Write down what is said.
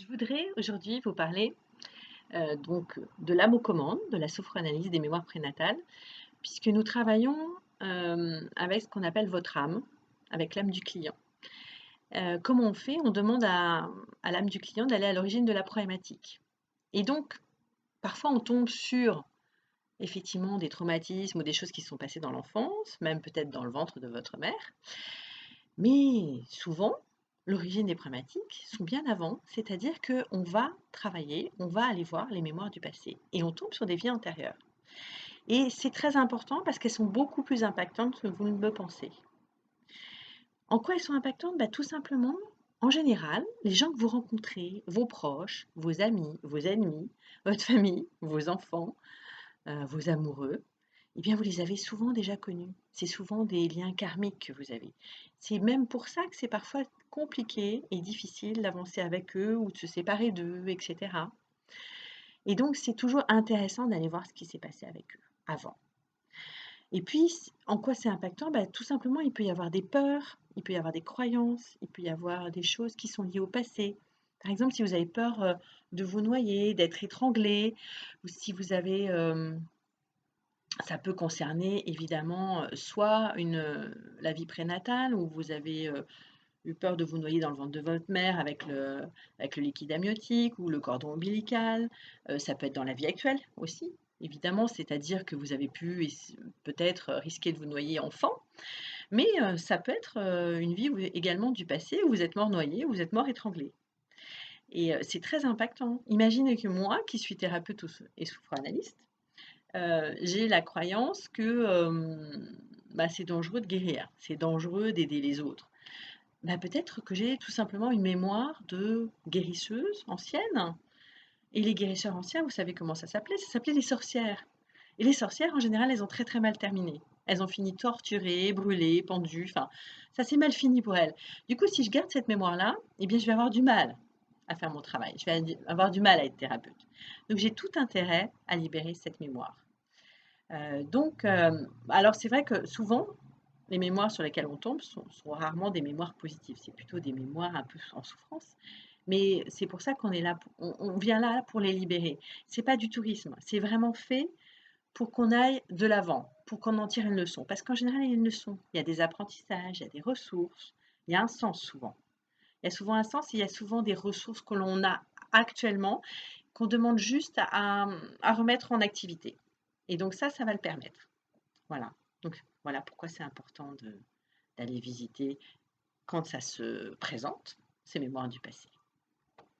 Je voudrais aujourd'hui vous parler donc de l'âme aux commandes, de la sophranalyse des mémoires prénatales, puisque nous travaillons avec ce qu'on appelle votre âme, avec l'âme du client. Comment on fait? On demande à l'âme du client d'aller à l'origine de la problématique. Et donc, parfois, on tombe sur effectivement des traumatismes ou des choses qui se sont passées dans l'enfance, même peut-être dans le ventre de votre mère. Mais souvent, l'origine des problématiques sont bien avant, c'est-à-dire qu'on va travailler, on va aller voir les mémoires du passé et on tombe sur des vies antérieures. Et c'est très important parce qu'elles sont beaucoup plus impactantes que vous ne le pensez. En quoi elles sont impactantes? Tout simplement, en général, les gens que vous rencontrez, vos proches, vos amis, vos ennemis, votre famille, vos enfants, vos amoureux, eh bien, vous les avez souvent déjà connus. C'est souvent des liens karmiques que vous avez. C'est même pour ça que c'est parfois compliqué et difficile d'avancer avec eux ou de se séparer d'eux, etc. Et donc, c'est toujours intéressant d'aller voir ce qui s'est passé avec eux avant. Et puis, en quoi c'est impactant? Tout simplement, il peut y avoir des peurs, il peut y avoir des croyances, il peut y avoir des choses qui sont liées au passé. Par exemple, si vous avez peur de vous noyer, d'être étranglé, ou si vous avez ça peut concerner évidemment, soit la vie prénatale où vous avez, eu peur de vous noyer dans le ventre de votre mère avec le liquide amniotique ou le cordon ombilical. Ça peut être dans la vie actuelle aussi, évidemment, c'est-à-dire que vous avez pu peut-être, risquer de vous noyer enfant, mais ça peut être, une vie où également du passé où vous êtes mort noyé, où vous êtes mort étranglé et c'est très impactant. Imaginez que moi, qui suis thérapeute et sophranalyste, j'ai la croyance que, c'est dangereux de guérir, c'est dangereux d'aider les autres. Peut-être que j'ai tout simplement une mémoire de guérisseuse ancienne et les guérisseurs anciens, vous savez comment ça s'appelait? Ça s'appelait les sorcières et les sorcières, en général, elles ont très, très mal terminé. Elles ont fini torturées, brûlées, pendues, enfin, ça s'est mal fini pour elles. Du coup, si je garde cette mémoire-là, eh bien, je vais avoir du mal à faire mon travail. Je vais avoir du mal à être thérapeute. Donc j'ai tout intérêt à libérer cette mémoire. Alors c'est vrai que souvent, les mémoires sur lesquelles on tombe sont rarement des mémoires positives, c'est plutôt des mémoires un peu en souffrance. Mais c'est pour ça qu'on est là, on vient là pour les libérer. C'est pas du tourisme, c'est vraiment fait pour qu'on aille de l'avant, pour qu'on en tire une leçon. Parce qu'en général, il y a une leçon, il y a des apprentissages, il y a des ressources, il y a un sens souvent. Il y a souvent un sens et il y a souvent des ressources que l'on a actuellement, qu'on demande juste à remettre en activité. Et donc ça va le permettre. Voilà. Donc voilà pourquoi c'est important d'aller visiter quand ça se présente, ces mémoires du passé.